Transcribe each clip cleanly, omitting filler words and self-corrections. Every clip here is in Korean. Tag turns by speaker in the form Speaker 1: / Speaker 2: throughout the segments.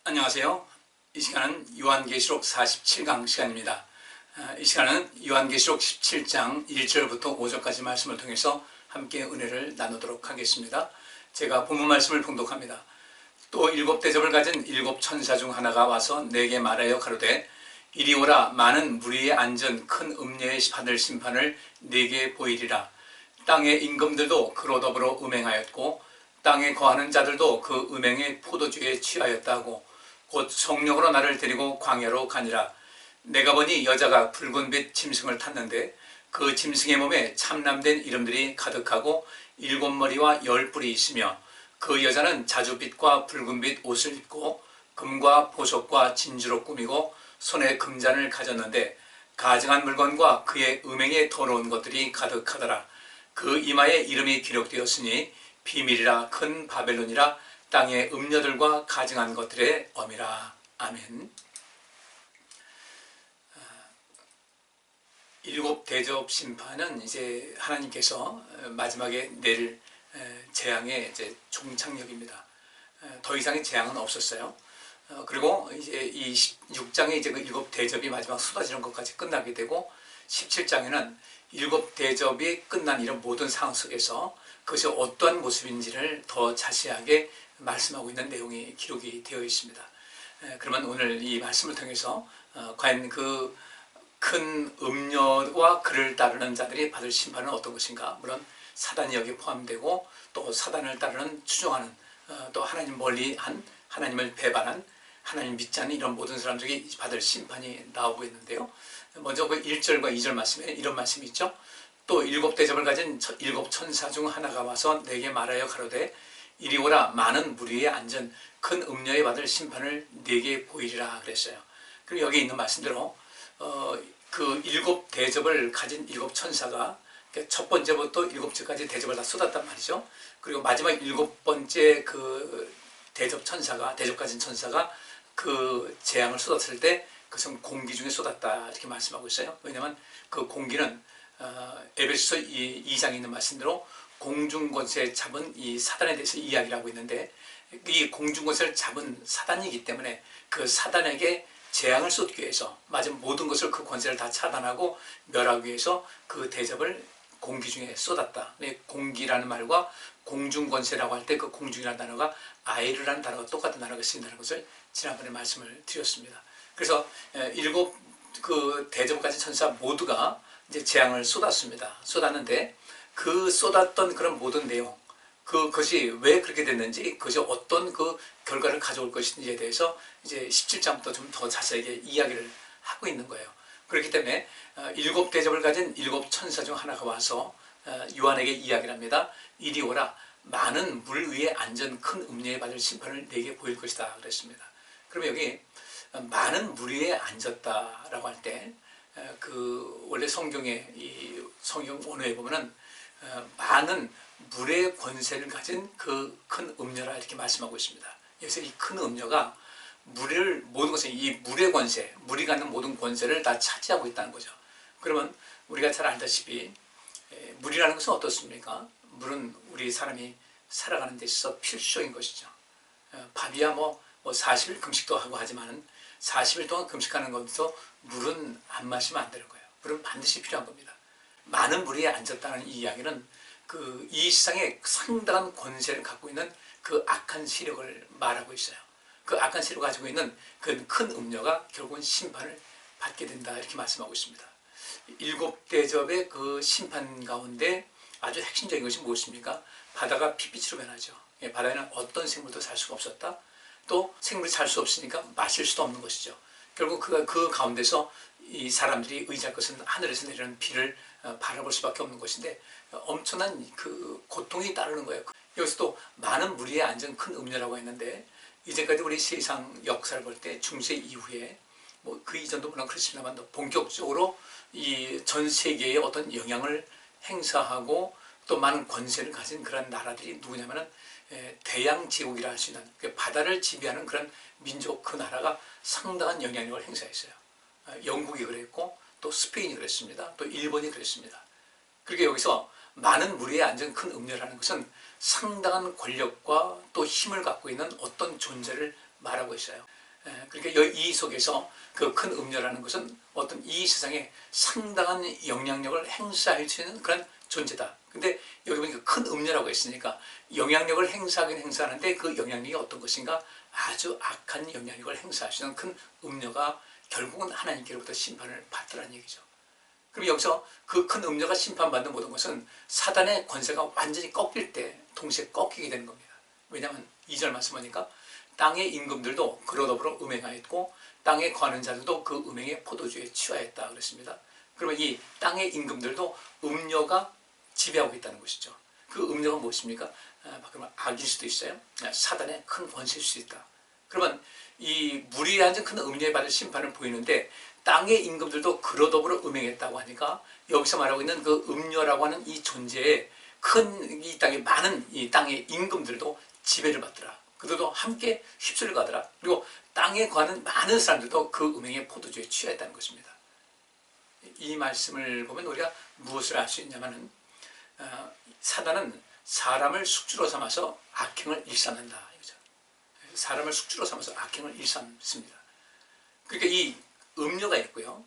Speaker 1: 안녕하세요. 이 시간은 요한계시록 47강 시간입니다. 이 시간은 요한계시록 17장 1절부터 5절까지 말씀을 통해서 함께 은혜를 나누도록 하겠습니다. 제가 본문 말씀을 봉독합니다. 또 일곱 대접을 가진 일곱 천사 중 하나가 와서 내게 말하여 가로되 이리 오라. 많은 무리에 앉은 큰 음녀의 받을 심판을 내게 보이리라. 땅의 임금들도 그로 더불어 음행하였고 땅에 거하는 자들도 그 음행의 포도주에 취하였다 하고 곧 성령으로 나를 데리고 광야로 가니라. 내가 보니 여자가 붉은빛 짐승을 탔는데 그 짐승의 몸에 참남된 이름들이 가득하고 7머리와 10뿔이 있으며 그 여자는 자주빛과 붉은빛 옷을 입고 금과 보석과 진주로 꾸미고 손에 금잔을 가졌는데 가증한 물건과 그의 음행에 더러운 것들이 가득하더라. 그 이마에 이름이 기록되었으니 비밀이라 큰 바벨론이라 땅의 음녀들과 가증한 것들의 엄이라. 아멘. 일곱 대접 심판은 이제 하나님께서 마지막에 내릴 재앙의 이제 종착역입니다. 더 이상의 재앙은 없었어요. 그리고 이제 이 16장에 이제 그 일곱 대접이 마지막 쏟아지는 것까지 끝나게 되고 17장에는 일곱 대접이 끝난 이런 모든 상황 속에서 그것이 어떠한 모습인지를 더 자세하게 말씀하고 있는 내용이 기록이 되어 있습니다. 그러면 오늘 이 말씀을 통해서 과연 그 큰 음녀와 그를 따르는 자들이 받을 심판은 어떤 것인가? 물론 사단이 여기에 포함되고 또 사단을 따르는 추종하는 또 하나님 멀리한 하나님을 배반한 하나님 믿지 않는 이런 모든 사람들이 받을 심판이 나오고 있는데요. 먼저 그 1절과 2절 말씀에 이런 말씀이 있죠. 또 일곱 대접을 가진 일곱 천사 중 하나가 와서 내게 말하여 가로되 이리 오라. 많은 무리에 앉은 큰 음녀에 받을 심판을 내게 보이리라 그랬어요. 그리고 여기 있는 말씀대로 그 일곱 대접을 가진 일곱 천사가 첫 번째부터 일곱째까지 대접을 다 쏟았단 말이죠. 그리고 마지막 일곱 번째 그 대접 가진 천사가 그 재앙을 쏟았을 때 그것은 공기 중에 쏟았다 이렇게 말씀하고 있어요. 왜냐하면 그 공기는 에베소서 2장에 있는 말씀대로 공중권세 잡은 이 사단에 대해서 이야기를 하고 있는데 이 공중권세를 잡은 사단이기 때문에 그 사단에게 재앙을 쏟기 위해서 맞은 모든 것을 그 권세를 다 차단하고 멸하기 위해서 그 대접을 공기 중에 쏟았다. 공기라는 말과 공중권세라고 할 때 그 공중이라는 단어가 아이르라는 단어가 똑같은 단어가 쓰인다는 것을 지난번에 말씀을 드렸습니다. 그래서 일곱 그 대접을 가진 천사 모두가 이제 재앙을 쏟았는데 그 쏟았던 그런 모든 내용, 그것이 왜 그렇게 됐는지, 그것이 어떤 그 결과를 가져올 것인지에 대해서 이제 17장부터 좀 더 자세하게 이야기를 하고 있는 거예요. 그렇기 때문에 일곱 대접을 가진 일곱 천사 중 하나가 와서 요한에게 이야기를 합니다. 이리 오라. 많은 물 위에 앉은 큰 음녀에 받을 심판을 내게 보일 것이다 그랬습니다. 그러면 여기 많은 물 위에 앉았다라고 할 때 그 원래 성경의 이 성경 원어에 보면은 많은 물의 권세를 가진 그 큰 음녀라 이렇게 말씀하고 있습니다. 여기서 이 큰 음녀가 모든 것을 이 물의 권세, 물이 갖는 모든 권세를 다 차지하고 있다는 거죠. 그러면 우리가 잘 알다시피 물이라는 것은 어떻습니까? 물은 우리 사람이 살아가는 데 있어서 필수적인 것이죠. 밥이야 뭐 40일 금식도 하고 하지만은 40일 동안 금식하는 것도 물은 안 마시면 안 되는 거예요. 물은 반드시 필요한 겁니다. 많은 물에 앉았다는 이 이야기는 이 세상에 상당한 권세를 갖고 있는 그 악한 세력을 말하고 있어요. 그 악한 세력을 가지고 있는 그 큰 음녀가 결국은 심판을 받게 된다 이렇게 말씀하고 있습니다. 일곱 대접의 그 심판 가운데 아주 핵심적인 것이 무엇입니까? 바다가 핏빛으로 변하죠. 바다에는 어떤 생물도 살 수가 없었다. 또 생물이 살 수 없으니까 마실 수도 없는 것이죠. 결국 그 가운데서 이 사람들이 의지할 것은 하늘에서 내리는 비를 바라볼 수밖에 없는 것인데 엄청난 그 고통이 따르는 거예요. 여기서 또 많은 무리에 앉은 큰 음녀라고 했는데 이제까지 우리 세상 역사를 볼 때 중세 이후에 뭐 그 이전도 물론 그렇습니다만 본격적으로 이 전 세계에 어떤 영향을 행사하고 또 많은 권세를 가진 그런 나라들이 누구냐면은 대양제국이라 할 수 있는 바다를 지배하는 그런 민족, 그 나라가 상당한 영향력을 행사했어요. 영국이 그랬고 또 스페인이 그랬습니다. 또 일본이 그랬습니다. 그렇게 여기서 많은 무리에 앉은 큰 음녀라는 것은 상당한 권력과 또 힘을 갖고 있는 어떤 존재를 말하고 있어요. 그러니까 이 속에서 그 큰 음료라는 것은 어떤 이 세상에 상당한 영향력을 행사할 수 있는 그런 존재다. 근데 여기 보니까 큰 음료라고 했으니까 영향력을 행사하긴 행사하는데 그 영향력이 어떤 것인가? 아주 악한 영향력을 행사할 수 있는 큰 음료가 결국은 하나님께로부터 심판을 받더라는 얘기죠. 그럼 여기서 그 큰 음료가 심판받는 모든 것은 사단의 권세가 완전히 꺾일 때 동시에 꺾이게 되는 겁니다. 왜냐하면 2절 말씀 보니까 땅의 임금들도 그로 더불어 음행하였고 땅에 거하는 자들도 그 음행의 포도주에 취하였다 그랬습니다. 그러면 이 땅의 임금들도 음료가 지배하고 있다는 것이죠. 그 음료가 무엇입니까? 그러면 악일 수도 있어요. 사단의 큰 권세일 수도 있다. 그러면 이 물이 앉은 큰 음료에 받을 심판을 보이는데 땅의 임금들도 그로 더불어 음행했다고 하니까 여기서 말하고 있는 그 음료라고 하는 이 존재에 큰 이 땅에 많은 이 땅의 임금들도 지배를 받더라. 그들도 함께 휩쓸려 가더라. 그리고 땅에 거하는 많은 사람들도 그 음행의 포도주에 취하였다는 것입니다. 이 말씀을 보면 우리가 무엇을 알 수 있냐면은 사단은 사람을 숙주로 삼아서 악행을 일삼는다. 사람을 숙주로 삼아서 악행을 일삼습니다. 그러니까 이 음료가 있고요.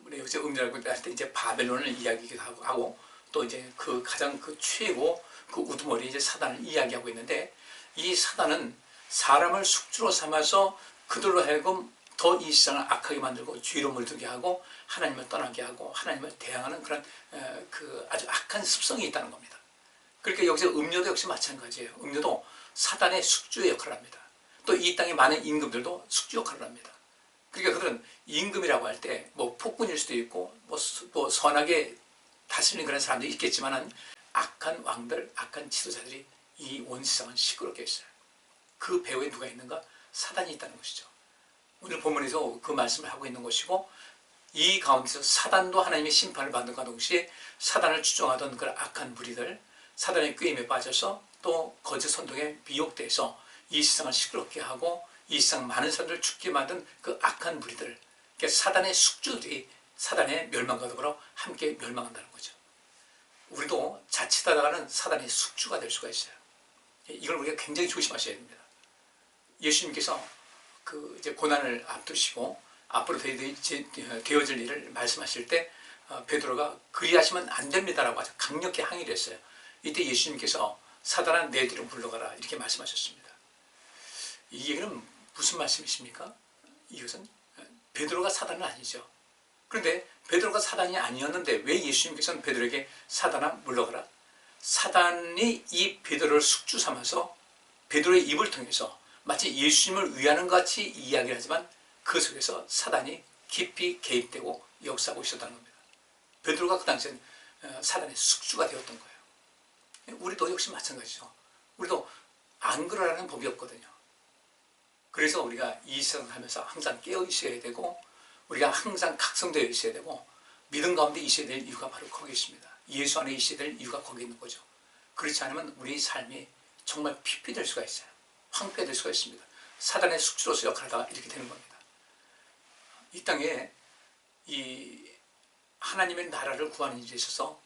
Speaker 1: 우리 여기서 음료라고 할 때 이제 바벨론을 이야기하기도 하고 또 이제 그 가장 그 최고 그 우두머리 이제 사단을 이야기하고 있는데 이 사단은 사람을 숙주로 삼아서 그들로 하여금 더 이 세상을 악하게 만들고 죄로 물들게 하고 하나님을 떠나게 하고 하나님을 대항하는 그런 그 아주 악한 습성이 있다는 겁니다. 그러니까 여기서 음료도 역시 마찬가지예요. 음료도 사단의 숙주의 역할을 합니다. 또 이 땅의 많은 임금들도 숙주 역할을 합니다. 그러니까 그들은 임금이라고 할 때 뭐 폭군일 수도 있고 뭐 선하게 다스리는 그런 사람들이 있겠지만은 악한 왕들, 악한 지도자들이 이 온 세상은 시끄럽게 했어요. 그 배후에 누가 있는가? 사단이 있다는 것이죠. 오늘 본문에서 그 말씀을 하고 있는 것이고 이 가운데서 사단도 하나님의 심판을 받는과 동시에 사단을 추종하던 그런 악한 무리들, 사단의 꾀임에 빠져서 또 거짓 선동에 미혹돼서 이 세상을 시끄럽게 하고 이 세상 많은 사람들을 죽게 만든 그 악한 무리들, 그러니까 사단의 숙주들이 사단의 멸망과 더불어 함께 멸망한다는 거죠. 우리도 자칫하다가는 사단의 숙주가 될 수가 있어요. 이걸 우리가 굉장히 조심하셔야 됩니다. 예수님께서 그 이제 고난을 앞두시고 앞으로 되어질 일을 말씀하실 때 베드로가 그리하시면 안 됩니다라고 아주 강력히 항의를 했어요. 이때 예수님께서 사단아 내 뒤로 물러가라 이렇게 말씀하셨습니다. 이 얘기는 무슨 말씀이십니까? 이것은 베드로가 사단은 아니죠. 그런데 베드로가 사단이 아니었는데 왜 예수님께서는 베드로에게 사단아 물러가라? 사단이 이 베드로를 숙주 삼아서 베드로의 입을 통해서 마치 예수님을 위하는 것 같이 이야기를 하지만 그 속에서 사단이 깊이 개입되고 역사하고 있었다는 겁니다. 베드로가 그 당시엔 사단의 숙주가 되었던 거예요. 우리도 역시 마찬가지죠. 우리도 안 그러라는 법이 없거든요. 그래서 우리가 이 세상을 하면서 항상 깨어 있어야 되고 우리가 항상 각성되어 있어야 되고 믿음 가운데 있어야 될 이유가 바로 거기 있습니다. 예수 안에 있어야 될 이유가 거기 있는 거죠. 그렇지 않으면 우리 삶이 정말 피폐될 수가 있어요. 황폐될 수가 있습니다. 사단의 숙주로서 역할하다가 이렇게 되는 겁니다. 이 땅에 이 하나님의 나라를 구하는 일에 있어서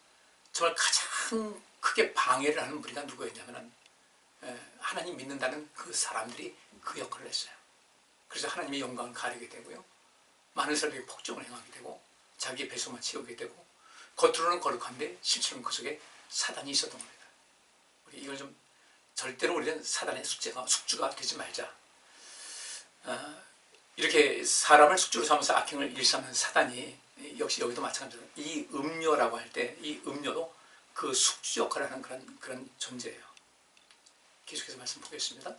Speaker 1: 정말 가장 크게 방해를 하는 무리가 누구였냐면은 하나님 믿는다는 그 사람들이 그 역할을 했어요. 그래서 하나님의 영광을 가리게 되고요. 많은 사람들이 폭정을 행하게 되고 자기의 배속만 채우게 되고 겉으로는 거룩한데 실제로는 그 속에 사단이 있었던 겁니다. 우리 이걸 좀 절대로 우리는 사단의 숙주가 되지 말자. 이렇게 사람을 숙주로 삼아서 악행을 일삼는 사단이 역시 여기도 마찬가지로 이 음료라고 할 때 이 음료도 그 숙주 역할을 하는 그런 존재예요. 계속해서 말씀 보겠습니다.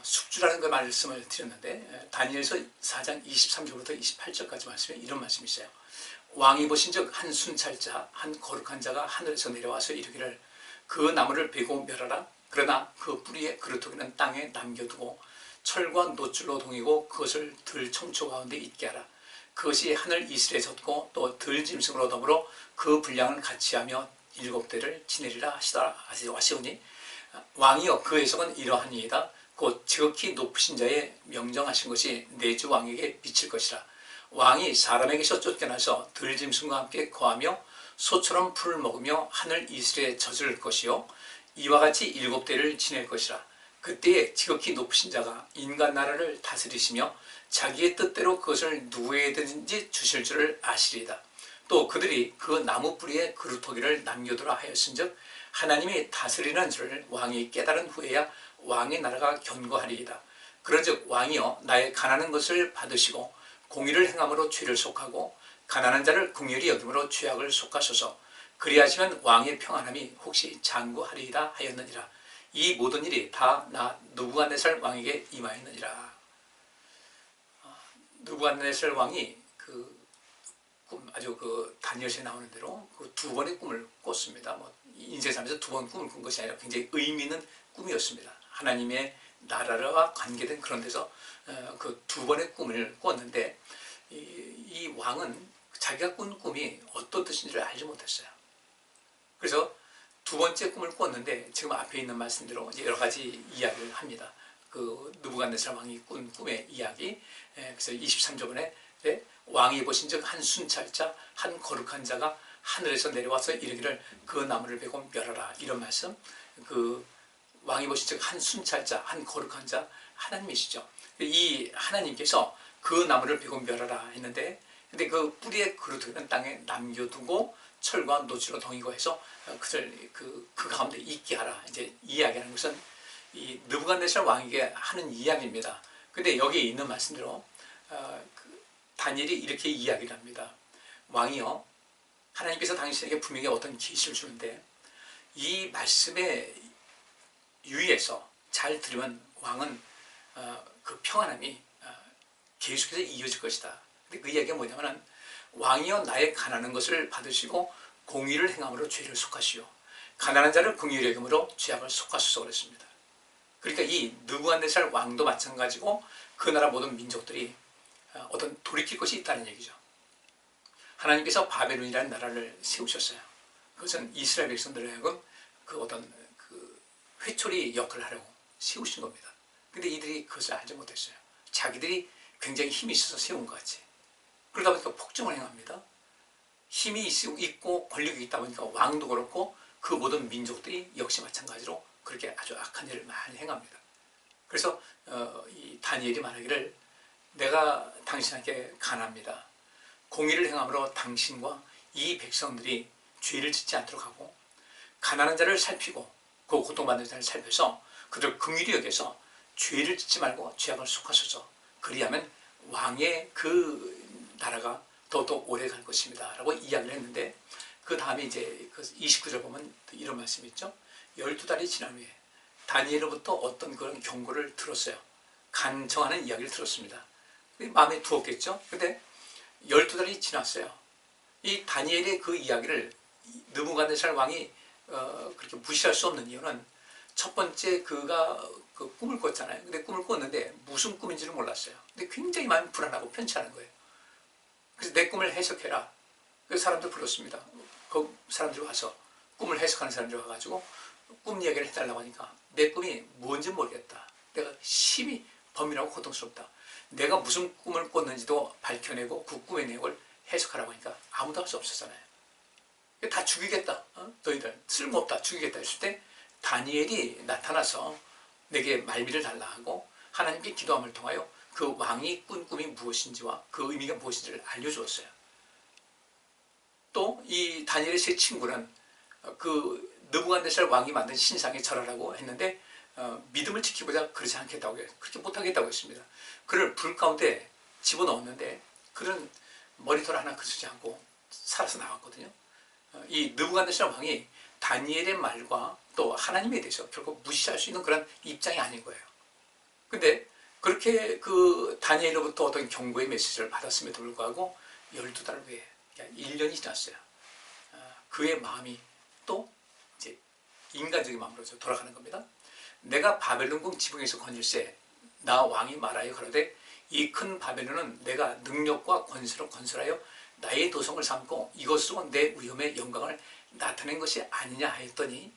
Speaker 1: 숙주라는 그 말씀을 드렸는데 다니엘서 4장 23절부터 28절까지 말씀에 이런 말씀이 있어요. 왕이 보신즉 한 순찰자 한 거룩한 자가 하늘에서 내려와서 이르기를 그 나무를 베고 멸하라. 그러나 그 뿌리의 그루터기는 땅에 남겨두고 철과 노줄로 동이고 그것을 들 청초 가운데 있게 하라. 그것이 하늘 이슬에 젖고 또 들 짐승으로 더불어 그 분량을 같이 하며 7대를 지내리라 하시오니 왕이여 그 해석은 이러하니이다. 곧 지극히 높으신 자의 명정하신 것이 내 주 왕에게 미칠 것이라. 왕이 사람에게서 쫓겨나서 들짐승과 함께 거하며 소처럼 풀을 먹으며 하늘 이슬에 젖을 것이요 이와 같이 7대를 지낼 것이라. 그때에 지극히 높으신 자가 인간 나라를 다스리시며 자기의 뜻대로 그것을 누구에든지 주실 줄을 아시리이다. 또 그들이 그 나무 뿌리에 그루터기를 남겨두라 하였은즉 하나님이 다스리는 줄을 왕이 깨달은 후에야 왕의 나라가 견고하리이다. 그런즉 왕이여 나의 가난한 것을 받으시고 공의를 행함으로 죄를 속하고 가난한 자를 긍휼히 여김으로 죄악을 속하소서. 그리하시면 왕의 평안함이 혹시 장구하리이다 하였느니라. 이 모든 일이 다 나 느부갓네살 왕에게 임하였느니라. 느부갓네살 왕이 그 꿈, 아주 그 다니엘서에 나오는 대로 그 두 번의 꿈을 꿨습니다. 뭐 인생 살면서 두 번 꿈을 꾼 것이 아니라 굉장히 의미 있는 꿈이었습니다. 하나님의 나라와 관계된 그런 데서 그 두 번의 꿈을 꿨는데 이 왕은 자기가 꾼 꿈이 어떤 뜻인지를 알지 못했어요. 그래서 두 번째 꿈을 꿨는데 지금 앞에 있는 말씀대로 이제 여러 가지 이야기를 합니다. 그 느부갓네살 왕이 꾼 꿈의 이야기. 그래서 23절에 왕이 보신즉 한 순찰자 한 거룩한 자가 하늘에서 내려와서 이르기를 그 나무를 베고 멸하라. 이런 말씀. 그 왕이 보신즉 한 순찰자 한 거룩한 자 하나님이시죠. 이 하나님께서 그 나무를 베고 멸하라 했는데 근데 그 뿌리의 그루터기는 땅에 남겨두고 철과 노지로 덩이고 해서 그들 그 가운데 있게 하라. 이제 이야기하는 것은 이 느부갓네살 왕에게 하는 이야기입니다. 근데 여기에 있는 말씀대로 다니엘이 이렇게 이야기를 합니다. 왕이요, 하나님께서 당신에게 분명히 어떤 계시를 주는데 이 말씀에 유의해서 잘 들으면 왕은 그 평안함이 계속해서 이어질 것이다. 근데 그 이야기가 뭐냐면 왕이여 나의 가난한 것을 받으시고 공의를 행함으로 죄를 속하시오. 가난한 자를 긍휼히 여김으로 죄악을 속하소서 그랬습니다. 그러니까 이 느부갓네살 왕도 마찬가지고 그 나라 모든 민족들이 어떤 돌이킬 것이 있다는 얘기죠. 하나님께서 바벨론이라는 나라를 세우셨어요. 그것은 이스라엘 백성들에 하여금 그 어떤 그 회초리 역할을 하려고 세우신 겁니다. 근데 이들이 그것을 알지 못했어요. 자기들이 굉장히 힘이 있어서 세운 것 같이. 그러다 보니까 폭정을 행합니다. 힘이 있고 권력이 있다 보니까 왕도 그렇고 그 모든 민족들이 역시 마찬가지로 그렇게 아주 악한 일을 많이 행합니다. 그래서 이 다니엘이 말하기를 내가 당신에게 간합니다. 공의를 행함으로 당신과 이 백성들이 죄를 짓지 않도록 하고 가난한 자를 살피고 그 고통받는 자를 살펴서 그들 긍휼히 여겨서 죄를 짓지 말고 죄악을 속하소서. 그리하면 왕의 그 나라가 더더 오래 갈 것입니다 라고 이야기를 했는데 그 다음에 이제 그 29절 보면 이런 말씀이 있죠. 12달이 지난 후에 다니엘로부터 어떤 그런 경고를 들었어요. 간청하는 이야기를 들었습니다. 마음에 두었겠죠. 근데 12달이 지났어요. 이 다니엘의 그 이야기를 느부갓네살 왕이 그렇게 무시할 수 없는 이유는 첫 번째 그가 그 꿈을 꿨잖아요. 근데 꿈을 꿨는데 무슨 꿈인지를 몰랐어요. 근데 굉장히 마음이 불안하고 편치않은 거예요. 그래서 내 꿈을 해석해라. 그래서 사람들 불렀습니다. 그 사람들이 와서 꿈을 해석하는 사람들이 와가지고 꿈 이야기를 해달라고 하니까 내 꿈이 뭔지 모르겠다. 내가 심히 범인하고 고통스럽다. 내가 무슨 꿈을 꿨는지도 밝혀내고 그 꿈의 내용을 해석하라고 하니까 아무도 할 수 없었잖아요. 다 죽이겠다. 너희들 쓸모없다. 죽이겠다 했을 때 다니엘이 나타나서 내게 말미를 달라 하고 하나님께 기도함을 통하여 그 왕이 꾼 꿈이 무엇인지와 그 의미가 무엇인지를 알려주었어요. 또 이 다니엘의 세 친구는 그 느부갓네살 왕이 만든 신상에 절하라고 했는데 믿음을 지키보자 그러지 않겠다고 해요. 그렇게 못하겠다고 했습니다. 그를 불 가운데 집어넣었는데 그는 머리털 하나 그치지 않고 살아서 나왔거든요. 이 느부갓네살 왕이 다니엘의 말과 또 하나님에 대해서 결국 무시할 수 있는 그런 입장이 아닌 거예요. 근데 그렇게 그 다니엘로부터 어떤 경고의 메시지를 받았음에도 불구하고 12달 후에 1년이 지났어요. 그의 마음이 또 이제 인간적인 마음으로 돌아가는 겁니다. 내가 바벨론궁 지붕에서 건질세 나 왕이 말하여 가로되 이 큰 바벨론은 내가 능력과 권세로 건설하여 나의 도성을 삼고 이것으로 내 위엄의 영광을 나타낸 것이 아니냐 하였더니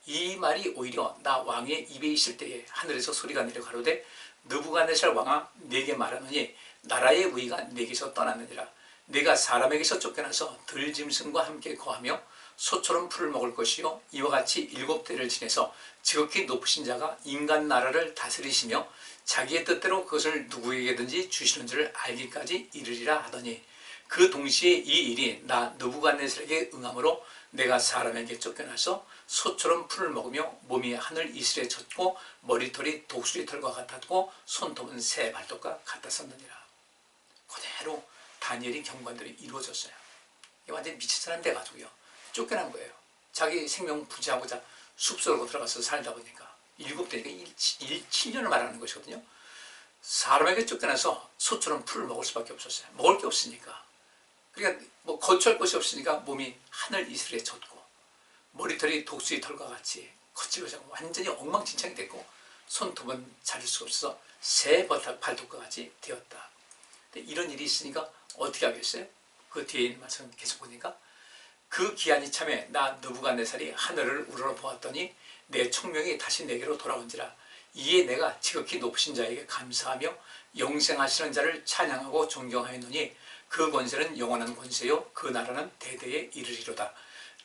Speaker 1: 이 말이 오히려 나 왕의 입에 있을 때에 하늘에서 소리가 내려 가로되 느부갓네살 왕아 내게 말하노니 나라의 위가 내게서 떠났느니라. 내가 사람에게서 쫓겨나서 들짐승과 함께 거하며 소처럼 풀을 먹을 것이요 이와 같이 7대를 지내서 지극히 높으신 자가 인간 나라를 다스리시며 자기의 뜻대로 그것을 누구에게든지 주시는 줄을 알기까지 이르리라 하더니 그 동시에 이 일이 나 느부갓네살에게 응함으로 내가 사람에게 쫓겨나서 소처럼 풀을 먹으며 몸이 하늘 이슬에 젖고 머리털이 독수리 털과 같았고 손톱은 새 발톱과 같았었느니라. 그대로 다니엘의 경관들이 이루어졌어요. 완전히 미친 사람 돼가지고요. 쫓겨난 거예요. 자기 생명 부지하고자 숲속으로 들어가서 살다 보니까 7대니까 7년을 말하는 것이거든요. 사람에게 쫓겨나서 소처럼 풀을 먹을 수밖에 없었어요. 먹을 게 없으니까. 그러니까 뭐 거처할 곳이 없으니까 몸이 하늘 이슬에 젖고 머리털이 독수리 털과 같이 거칠고 완전히 엉망진창이 됐고 손톱은 자를 수가 없어서 새 발톱과 같이 되었다. 근데 이런 일이 있으니까 어떻게 하겠어요? 그 뒤에 있는 말씀 계속 보니까 그 기한이 참에 나 느부갓네살이 하늘을 우러러보았더니 내 총명이 다시 내게로 돌아온지라. 이에 내가 지극히 높으신 자에게 감사하며 영생하시는 자를 찬양하고 존경하였노니 그 권세는 영원한 권세요 그 나라는 대대에 이르리로다.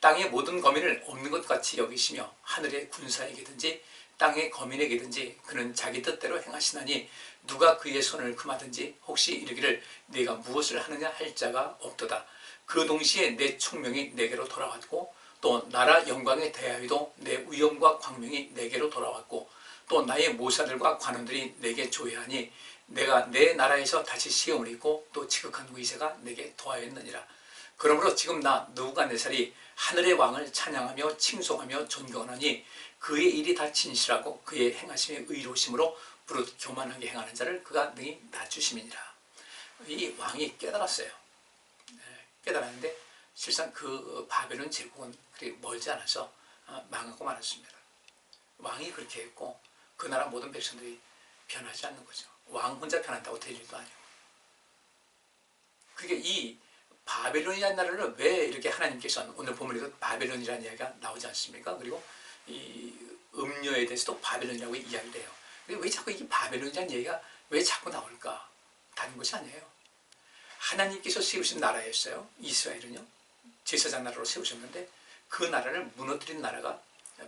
Speaker 1: 땅의 모든 거민을 없는 것 같이 여기시며 하늘의 군사에게든지 땅의 거민에게든지 그는 자기 뜻대로 행하시나니 누가 그의 손을 금하든지 혹시 이르기를 네가 무엇을 하느냐 할 자가 없도다. 그 동시에 내 총명이 내게로 돌아왔고 또 나라 영광에 대하여도 내 위엄과 광명이 내게로 돌아왔고 또 나의 모사들과 관원들이 내게 조회하니 내가 내 나라에서 다시 시험을 입고 또 지극한 위세가 내게 더하였느니라. 그러므로 지금 나 느부갓네살이 하늘의 왕을 찬양하며 칭송하며 존경하니 그의 일이 다 진실하고 그의 행하심이 의로우심으로 부릇 교만하게 행하는 자를 그가 능히 낮추심이니라. 이 왕이 깨달았어요. 깨달았는데 실상 그 바벨론 제국은 그리 멀지 않아서 망하고 말았습니다. 왕이 그렇게 했고 그 나라 모든 백성들이 변하지 않는 거죠. 왕 혼자 변한다고 될 일도 아니고. 그게 이 바벨론이라는 나라를 왜 이렇게 하나님께서 오늘 본문에도 바벨론이라는 이야기가 나오지 않습니까? 그리고 이 음료에 대해서도 바벨론이라고 이야기를 해요. 근데 왜 자꾸 이 바벨론이라는 얘기가 왜 자꾸 나올까? 다른 것이 아니에요. 하나님께서 세우신 나라였어요. 이스라엘은요. 제사장 나라로 세우셨는데 그 나라를 무너뜨린 나라가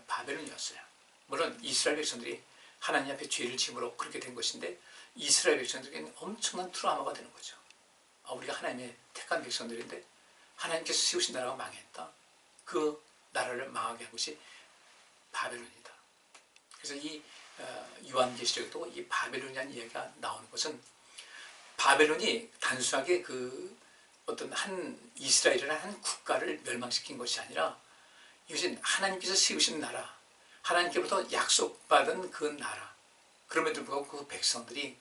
Speaker 1: 바벨론이었어요. 물론 이스라엘 백성들이 하나님 앞에 죄를 지음으로 그렇게 된 것인데 이스라엘 백성들에게는 엄청난 트라우마가 되는 거죠. 우리가 하나님의 택한 백성들인데 하나님께서 세우신 나라가 망했다. 그 나라를 망하게 한 것이 바벨론이다. 그래서 이 요한계시록에도 이 바벨론이라는 이야기가 나오는 것은 바벨론이 단순하게 그 어떤 한 이스라엘이라는 한 국가를 멸망시킨 것이 아니라 이것은 하나님께서 세우신 나라, 하나님께로부터 약속받은 그 나라. 그럼에도 불구하고 그 백성들이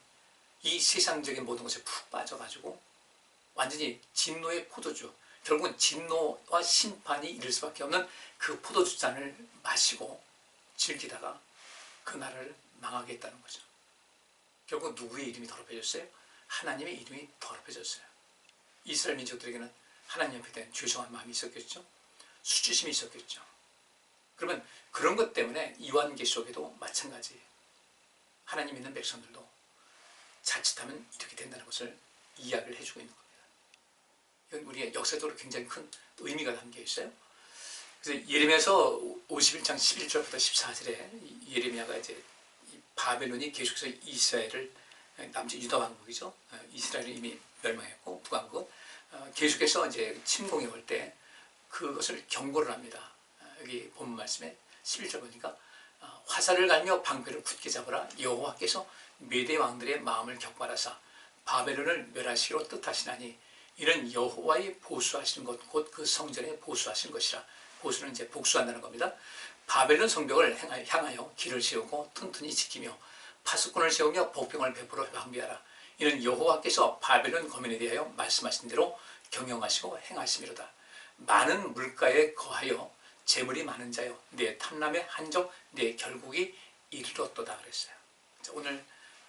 Speaker 1: 이 세상적인 모든 것에 푹 빠져가지고 완전히 진노의 포도주, 결국은 진노와 심판이 이를 수밖에 없는 그 포도주 잔을 마시고 즐기다가 그 나라를 망하게 했다는 거죠. 결국 누구의 이름이 더럽혀졌어요? 하나님의 이름이 더럽혀졌어요. 이스라엘 민족들에게는 하나님 앞에 대한 죄송한 마음이 있었겠죠. 수치심이 있었겠죠. 그러면 그런 것 때문에 요한계시록에도 마찬가지예요. 하나님 믿는 백성들도 자칫하면 이렇게 된다는 것을 이야기를 해주고 있는 겁니다. 이건 우리의 역사적으로 굉장히 큰 의미가 담겨 있어요. 그래서 예레미야서 51장 11절부터 14절에 예레미야가 이제 바벨론이 계속해서 이스라엘을 남쪽 유다 왕국이죠. 이스라엘이 이미 멸망했고 북왕국은 계속해서 이제 침공해 올 때 그것을 경고를 합니다. 여기 본문 말씀에 11절 보니까 화살을 갈며 방패를 굳게 잡으라. 여호와께서 메대 왕들의 마음을 격발하사 바벨론을 멸하시기로 뜻하시나니 이는 여호와의 보수하시는 것 곧 그 성전에 보수하신 것이라. 보수는 이제 복수한다는 겁니다. 바벨론 성벽을 향하여 길을 세우고 튼튼히 지키며 파수꾼을 세우며 복병을 베풀어 방비하라. 이는 여호와께서 바벨론 거민에 대하여 말씀하신 대로 경영하시고 행하심이로다. 많은 물가에 거하여 재물이 많은 자여 내 탐람의 한적 내 결국이 이르렀도다 그랬어요. 오늘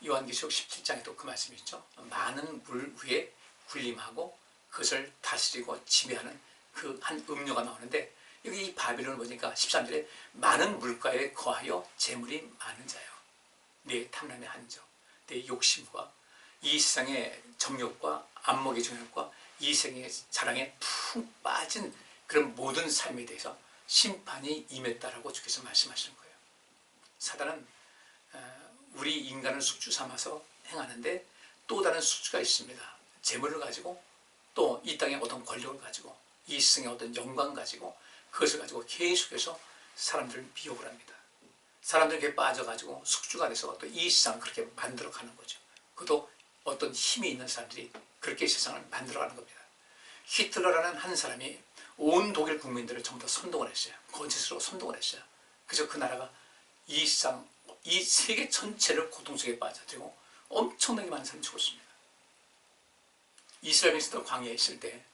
Speaker 1: 요한계시록 17장에도 그 말씀이 있죠. 많은 물 위에 군림하고 그것을 다스리고 지배하는 그 한 음료가 나오는데 여기 이 바벨론을 보니까 13절에 많은 물가에 거하여 재물이 많은 자요. 내 탐람의 한적, 내 욕심과 이 세상의 정욕과 안목의 정욕과 이 세상의 자랑에 푹 빠진 그런 모든 삶에 대해서 심판이 임했다라고 주께서 말씀하시는 거예요. 사단은 우리 인간을 숙주 삼아서 행하는데 또 다른 숙주가 있습니다. 재물을 가지고 또 이 땅의 어떤 권력을 가지고 이 세상의 어떤 영광 가지고 그것을 가지고 계속해서 사람들을 미혹을 합니다. 사람들에게 빠져가지고 숙주가 돼서 또 이 세상을 그렇게 만들어가는 거죠. 그것도 어떤 힘이 있는 사람들이 그렇게 세상을 만들어가는 겁니다. 히틀러라는 한 사람이 온 독일 국민들을 전부 다 선동을 했어요. 거짓으로 선동을 했어요. 그래서 그 나라가 이 세상, 이 세계 전체를 고통 속에 빠져들고 엄청나게 많은 사람이 죽었습니다. 이스라엘에서도 광야에 있을 때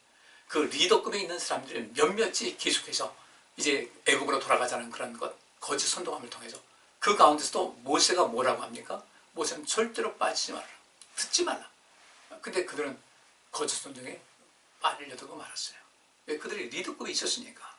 Speaker 1: 그 리더급에 있는 들이 몇몇이 계속해서 이제 애국으로 돌아가자는 그런 것, 거짓 선동함을 통해서 그 가운데서도 모세가 뭐라고 합니까? 모세는 절대로 빠지지 말라. 듣지 말라. 근데 그들은 거짓 선동에 빠지려고 말았어요. 왜? 그들이 리더급이 있었으니까.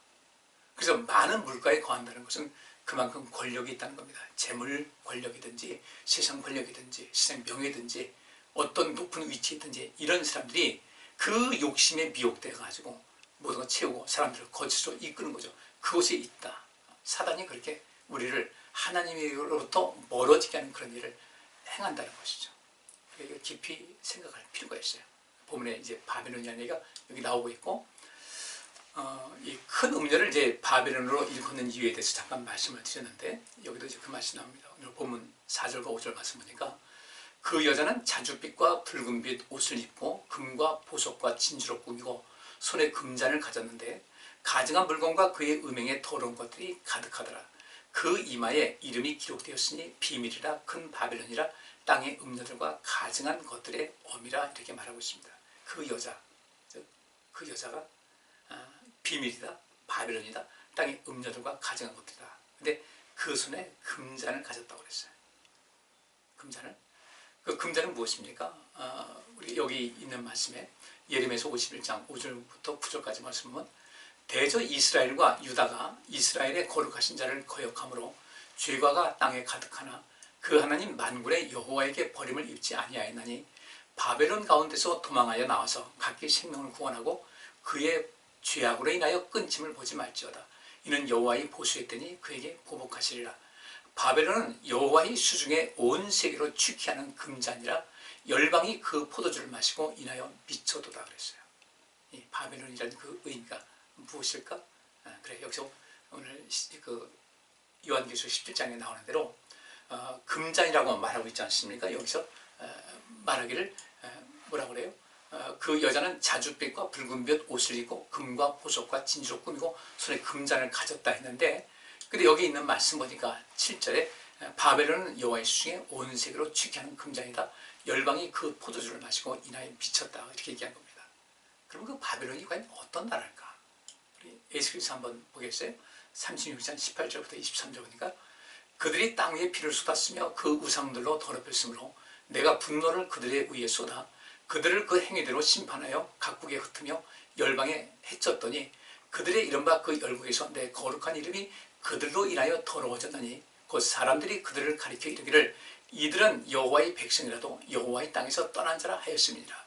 Speaker 1: 그래서 많은 물가에 거한다는 것은 그만큼 권력이 있다는 겁니다. 재물 권력이든지 세상 권력이든지 세상 명예든지 어떤 높은 위치에 있든지 이런 사람들이 그 욕심에 미혹되어 가지고 모든 걸 채우고 사람들을 거짓으로 이끄는 거죠. 그곳에 있다. 사단이 그렇게 우리를 하나님으로부터 멀어지게 하는 그런 일을 행한다는 것이죠. 이거 깊이 생각할 필요가 있어요. 본문에 이제 바벨론이라는 얘기가 여기 나오고 있고, 이 큰 음녀를 이제 바벨론으로 일컫는 이유에 대해서 잠깐 말씀을 드렸는데, 여기도 이제 그 말씀이 나옵니다. 오늘 본문 4절과 5절 말씀 보니까, 그 여자는 자줏빛과 붉은빛 옷을 입고 금과 보석과 진주로 꾸미고 손에 금잔을 가졌는데 가증한 물건과 그의 음행에 더러운 것들이 가득하더라. 그 이마에 이름이 기록되었으니 비밀이라 큰 바벨론이라 땅의 음녀들과 가증한 것들의 어미라 이렇게 말하고 있습니다. 그 여자, 그 여자가 비밀이다, 바벨론이다, 땅의 음녀들과 가증한 것들이다. 근데 그 손에 금잔을 가졌다고 그랬어요. 금잔을. 그 금잔은 무엇입니까? 우리 여기 있는 말씀에 예레미야서 51장 5절부터 9절까지 말씀 보면 대저 이스라엘과 유다가 이스라엘의 거룩하신 자를 거역함으로 죄과가 땅에 가득하나 그 하나님 만군의 여호와에게 버림을 입지 아니하였나니 바벨론 가운데서 도망하여 나와서 각기 생명을 구원하고 그의 죄악으로 인하여 끊짐을 보지 말지어다. 이는 여호와의 보수했더니 그에게 보복하시리라. 바벨론은 여호와의 수중에 온 세계로 취키하는 금잔이라 열방이 그 포도주를 마시고 인하여 미쳐도다 그랬어요. 이 바벨론이라는 그 의미가 무엇일까? 그래, 여기서 오늘 그 요한계시록 17장에 나오는 대로 금잔이라고 말하고 있지 않습니까? 여기서 말하기를 뭐라고 그래요? 그 여자는 자줏빛과 붉은빛 옷을 입고 금과 보석과 진주로 꾸미고 손에 금잔을 가졌다 했는데, 근데 여기 있는 말씀 보니까 7절에 바벨론은 여호와의 수중에 온 세계로 취기하는 금잔이다. 열방이 그 포도주를 마시고 인하여 미쳤다. 이렇게 얘기한 겁니다. 그럼 그 바벨론이 과연 어떤 나라일까? 우리 에스겔서 한번 보겠어요? 36장 18절부터 23절 보니까 그들이 땅 위에 피를 쏟았으며 그 우상들로 더럽혔으므로 내가 분노를 그들에 의해 쏟아 그들을 그 행위대로 심판하여 각국에 흩으며 열방에 해쳤더니 그들의 이른바 그 열국에서 내 거룩한 이름이 그들로 인하여 더러워졌나니 곧 사람들이 그들을 가리켜 이르기를 이들은 여호와의 백성이라도 여호와의 땅에서 떠난 자라 하였음이니라.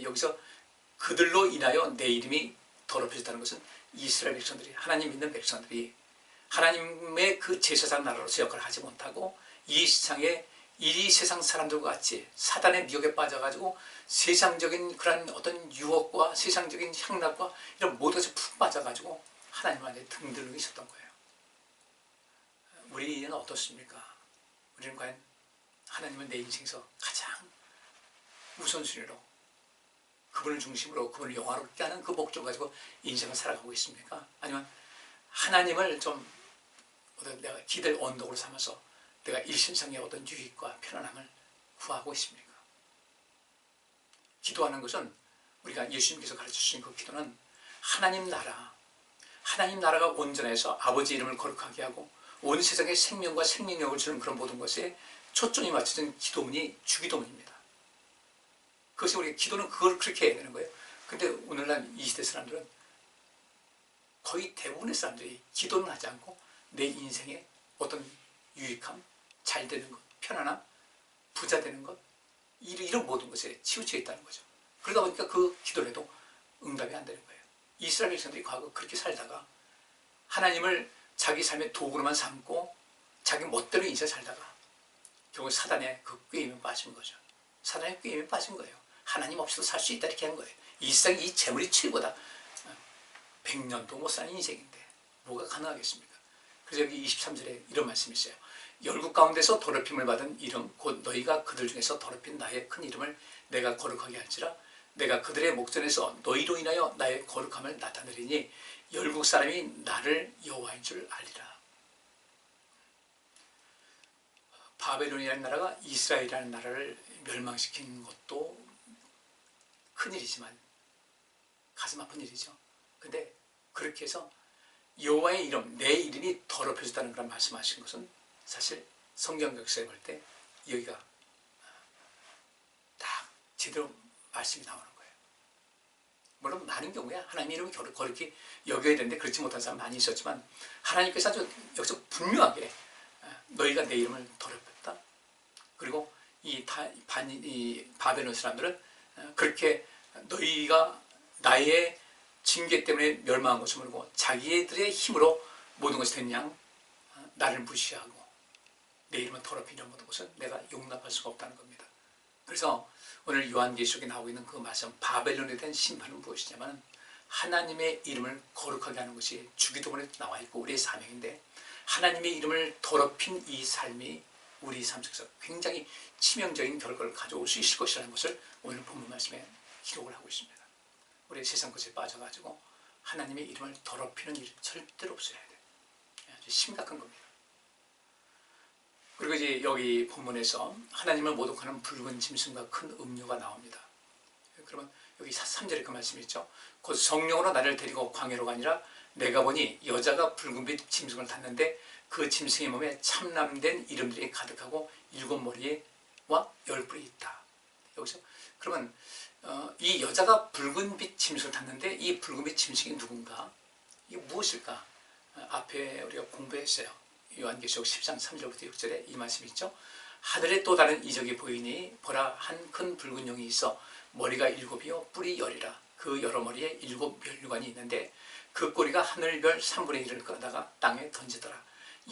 Speaker 1: 여기서 그들로 인하여 내 이름이 더럽혀졌다는 것은 이스라엘 백성들이, 하나님 믿는 백성들이 하나님의 그 제사장 나라로서 역할을 하지 못하고 이 세상 사람들과 같이 사단의 미혹에 빠져가지고 세상적인 그런 어떤 유혹과 세상적인 향락과 이런 모든 것에 푹 빠져가지고 하나님한테 등들고 있었던 거예요. 우리는 어떻습니까? 우리는 과연 하나님은 내 인생에서 가장 우선순위로 그분을 중심으로 그분을 영화롭게 하는 그 목적을 가지고 인생을 살아가고 있습니까? 아니면 하나님을 좀 내가 기댈 언덕으로 삼아서 내가 일신상의 어떤 유익과 편안함을 구하고 있습니까? 기도하는 것은 우리가 예수님께서 가르쳐주신 그 기도는 하나님 나라가 온전해서 아버지 이름을 거룩하게 하고 온 세상에 생명과 생명력을 주는 그런 모든 것에 초점이 맞춰진 기도문이 주기도문입니다. 그것이 우리 기도는 그걸 그렇게 해야 되는 거예요. 근데 오늘날 이 시대 사람들은 거의 대부분의 사람들이 기도는 하지 않고 내 인생에 어떤 유익함, 잘 되는 것, 편안함, 부자 되는 것, 이런 모든 것에 치우쳐 있다는 거죠. 그러다 보니까 그 기도를 해도 응답이 안 되는 거예요. 이스라엘 백성들이 과거 그렇게 살다가 하나님을 자기 삶의 도구로만 삼고 자기 멋대로 인생 살다가 결국 사단의 그 꾀임에 빠진 거죠. 사단의 꾀임에 빠진 거예요. 하나님 없이도 살 수 있다 이렇게 한 거예요. 이 세상 이 재물이 최고다. 100년도 못 사는 인생인데 뭐가 가능하겠습니까? 그래서 여기 23절에 이런 말씀이 있어요. 열국 가운데서 더럽힘을 받은 이름 곧 너희가 그들 중에서 더럽힌 나의 큰 이름을 내가 거룩하게 할지라 내가 그들의 목전에서 너희로 인하여 나의 거룩함을 나타내리니 열국 사람이 나를 여호와인 줄 알리라. 바벨론이라는 나라가 이스라엘이라는 나라를 멸망시킨 것도 큰일이지만 가슴 아픈 일이죠. 근데 그렇게 해서 여호와의 이름, 내 이름이 더럽혀졌다는 그런 말씀하신 것은 사실 성경 역사에 볼 때 여기가 딱 제대로 말씀이 나오는 거예요. 물론 많은 경우에 하나님 이름이 거룩히 여겨야 되는데 그렇지 못한 사람 많이 있었지만 하나님께서 아주 여기서 분명하게 너희가 내 이름을 더럽혔다. 그리고 이 바벨론 사람들은 그렇게 너희가 나의 징계 때문에 멸망한 것을 모르고 자기들의 힘으로 모든 것이 된 양 나를 무시하고 내 이름을 더럽히는 모든 것은 내가 용납할 수가 없다는 겁니다. 그래서 오늘 요한계시록에 나오고 있는 그 말씀 바벨론에 대한 심판은 무엇이냐면 하나님의 이름을 거룩하게 하는 것이 주기도문에 나와 있고 우리의 사명인데 하나님의 이름을 더럽힌 이 삶이 우리 삶 속에서 굉장히 치명적인 결과를 가져올 수 있을 것이라는 것을 오늘 본문 말씀에 기록을 하고 있습니다. 우리 세상 것에 빠져가지고 하나님의 이름을 더럽히는 일이 절대로 없어야 돼. 아주 심각한 겁니다. 그리고 이제 여기 본문에서 하나님을 모독하는 붉은 짐승과 큰 음료가 나옵니다. 그러면 여기 3절에 그 말씀이 있죠. 곧 성령으로 나를 데리고 광야로 가니라 내가 보니 여자가 붉은빛 짐승을 탔는데 그 짐승의 몸에 참남된 이름들이 가득하고 7머리와 10뿔이 있다. 여기서 그러면 이 여자가 붉은빛 짐승을 탔는데 이 붉은빛 짐승이 누군가? 이게 무엇일까? 앞에 우리가 공부했어요. 요한계시록 10장 3절부터 6절에 이 말씀이 있죠. 하늘에 또 다른 이적이 보이니 보라 한 큰 붉은 용이 있어 머리가 7이요 뿔이 10이라 그 여러 머리에 7멸류관이 있는데 그 꼬리가 하늘별 3분의 1을 끌어다가 땅에 던지더라.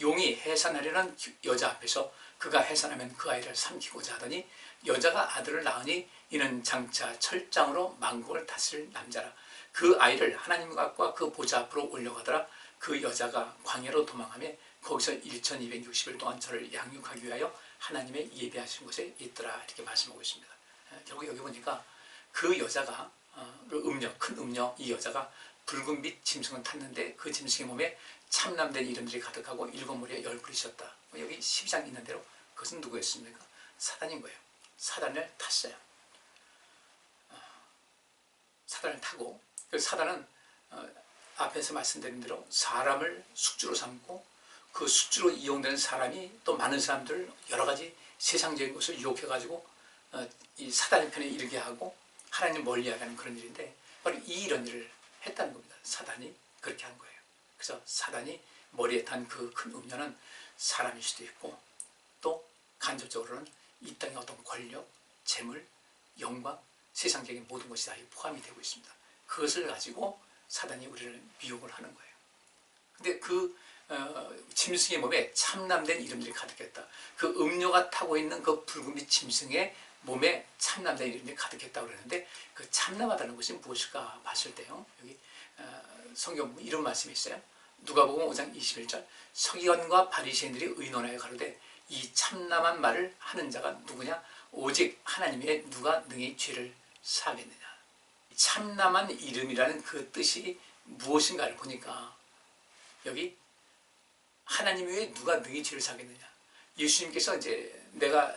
Speaker 1: 용이 해산하려는 여자 앞에서 그가 해산하면 그 아이를 삼키고자 하더니 여자가 아들을 낳으니 이는 장차 철장으로 만국을 다스릴 남자라. 그 아이를 하나님과 그 보좌 앞으로 올려가더라. 그 여자가 광야로 도망하며 거기서 1260일 동안 저를 양육하기 위하여 하나님의 예배하신 곳에 있더라. 이렇게 말씀하고 있습니다. 결국 여기 보니까 그 여자가 큰 음녀 이 여자가 붉은빛 짐승을 탔는데 그 짐승의 몸에 참남된 이름들이 가득하고 7머리에 10뿔이 있었다. 여기 12장 있는 대로 그것은 누구였습니까? 사단인 거예요. 사단을 탔어요. 사단을 타고 그 사단은 앞에서 말씀드린 대로 사람을 숙주로 삼고 그 숙주로 이용되는 사람이 또 많은 사람들을 여러 가지 세상적인 것을 유혹해가지고 이 사단의 편에 이르게 하고 하나님 멀리하게 하는 그런 일인데 바로 이런 일을 했다는 겁니다. 사단이 그렇게 한 거예요. 그래서 사단이 머리에 탄 그 큰 음녀는 사람일 수도 있고 또 간접적으로는 이 땅의 어떤 권력, 재물, 영광, 세상적인 모든 것이 다 포함이 되고 있습니다. 그것을 가지고 사단이 우리를 미혹을 하는 거예요. 근데 그 짐승의 몸에 참남된 이름들이 가득했다. 그 음료가 타고 있는 그 붉은빛 짐승의 몸에 참남된 이름들이 가득했다고 그러는데 그 참남하다는 것이 무엇일까 봤을 때요. 여기 성경 이런 말씀이 있어요. 누가복음 5장 21절 서기관과 바리새인들이 의논하여 가로되 이 참남한 말을 하는 자가 누구냐? 오직 하나님 외에 누가 능히 죄를 사하겠느냐. 참남한 이름이라는 그 뜻이 무엇인가를 보니까 여기 하나님 외에 누가 능히 죄를 사하겠느냐. 예수님께서 이제 내가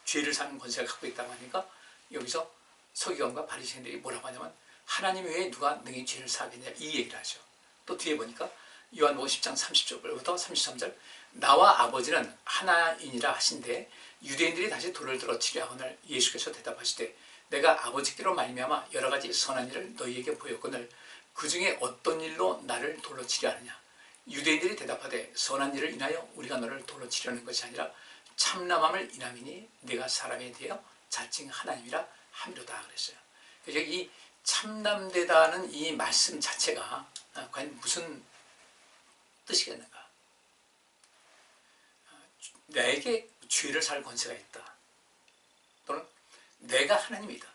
Speaker 1: 죄를 사는 권세를 갖고 있다고 하니까 여기서 서기관과 바리새인들이 뭐라고 하냐면 하나님 외에 누가 능히 죄를 사하겠느냐 이 얘기를 하죠. 또 뒤에 보니까 요한복음 10장 30절부터 33절 나와 아버지는 하나이니라 하신대 유대인들이 다시 돌을 들어 치려 하거늘 예수께서 대답하시되 내가 아버지께로 말미암아 여러 가지 선한 일을 너희에게 보였거늘 그 중에 어떤 일로 나를 돌로 치려 하느냐. 유대인들이 대답하되 선한 일을 인하여 우리가 너를 돌로 치려는 것이 아니라 참남함을 인함이니 네가 사람에 대하여 자칭 하나님이라 함이로다 그랬어요. 그래서 이 참남되다는 이 말씀 자체가 과연 무슨 뜻이겠는가? 내게 죄를 살 권세가 있다. 또는 내가 하나님이다.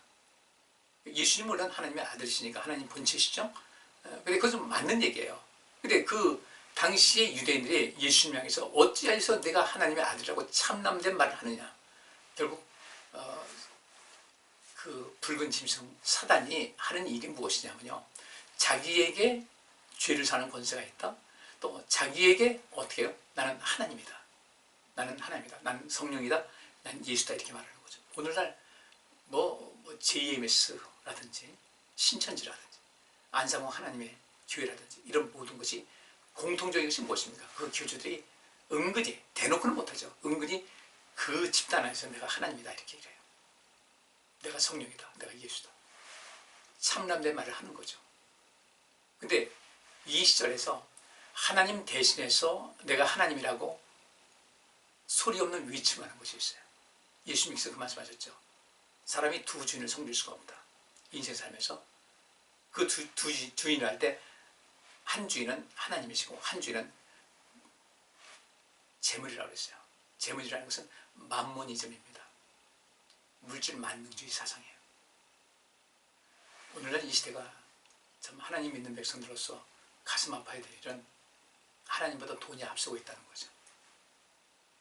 Speaker 1: 예수님 물론 하나님의 아들이시니까 하나님 본체시죠. 근데 그건 맞는 얘기예요. 근데 그 당시의 유대인들이 예수님 향해서 어찌하여서 내가 하나님의 아들이라고 참남된 말을 하느냐. 결국 그 붉은 짐승 사단이 하는 일이 무엇이냐면요, 자기에게 죄를 사는 권세가 있다. 또 자기에게 어떻게 해요? 나는 하나님이다. 나는 하나님이다. 나는 성령이다. 나는 예수다. 이렇게 말하는 거죠. 오늘날 JMS라든지 신천지라든지 안상호 하나님의 교회라든지 이런 모든 것이 공통적인 것이 무엇입니까? 그 교주들이 은근히 대놓고는 못하죠. 은근히 그 집단 안에서 내가 하나님이다 이렇게 얘기해요. 내가 성령이다. 내가 예수다. 참남된 말을 하는 거죠. 근데 이 시절에서 하나님 대신해서 내가 하나님이라고 소리 없는 위침하는 것이 있어요. 예수님께서 그 말씀하셨죠. 사람이 두 주인을 섬길 수가 없다. 인생 삶에서 그 두 주인을 할 때 한 주인은 하나님이시고 한 주인은 재물이라고 했어요. 재물이라는 것은 만모니즘입니다. 물질 만능주의 사상이에요. 오늘날 이 시대가 참 하나님 믿는 백성들로서 가슴 아파야 될 일은 하나님보다 돈이 앞서고 있다는 거죠.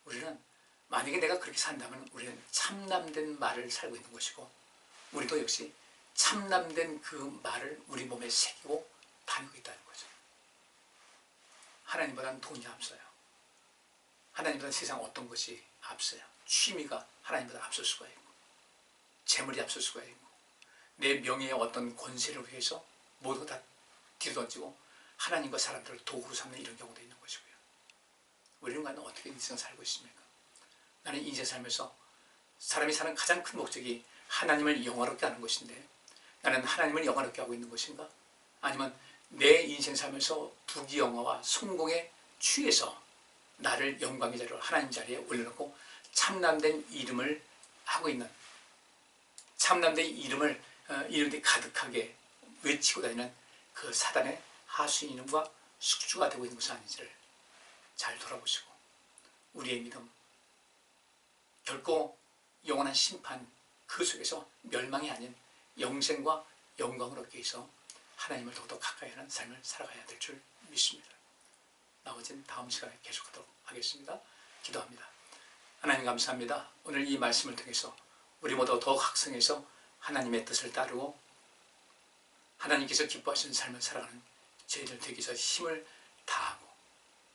Speaker 1: 우리는 만약에 내가 그렇게 산다면 우리는 참남된 말을 살고 있는 것이고, 우리도 역시 참남된 그 말을 우리 몸에 새기고 다니고 있다는 거죠. 하나님보다는 돈이 앞서요. 하나님보다는 세상 어떤 것이 앞서요. 취미가 하나님보다 앞설 수가 있고, 재물이 앞설 수가 있고, 내 명예의 어떤 권세를 위해서 모두 다 뒤집어지고 하나님과 사람들을 도구로 삼는 이런 경우도 있는 것이고요. 우리는 과연 어떻게 인생을 살고 있습니까? 나는 인생 살면서 사람이 사는 가장 큰 목적이 하나님을 영화롭게 하는 것인데, 나는 하나님을 영화롭게 하고 있는 것인가? 아니면 내 인생 살면서 부귀영화와 성공에 취해서 나를 영광의 자리로 하나님 자리에 올려놓고 참남된 이름을 하고 있는, 참남된 이름을 이름이 가득하게 외치고 다니는 그 사단의 하수인 이름과 숙주가 되고 있는 것은 아닌지를 잘 돌아보시고, 우리의 믿음 결코 영원한 심판 그 속에서 멸망이 아닌 영생과 영광을 얻기 위해서 하나님을 더욱더 가까이 하는 삶을 살아가야 될 줄 믿습니다. 나머지는 다음 시간에 계속하도록 하겠습니다. 기도합니다. 하나님 감사합니다. 오늘 이 말씀을 통해서 우리 모두 더 각성해서 하나님의 뜻을 따르고 하나님께서 기뻐하시는 삶을 살아가는 저희들 되기 위해서 힘을 다하고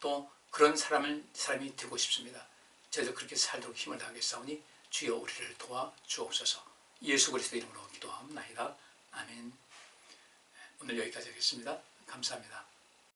Speaker 1: 또 그런 사람이 되고 싶습니다. 저희도 그렇게 살도록 힘을 다하겠사오니 주여 우리를 도와 주옵소서. 예수 그리스도 이름으로 기도하옵나이다. 아멘. 오늘 여기까지 하겠습니다. 감사합니다.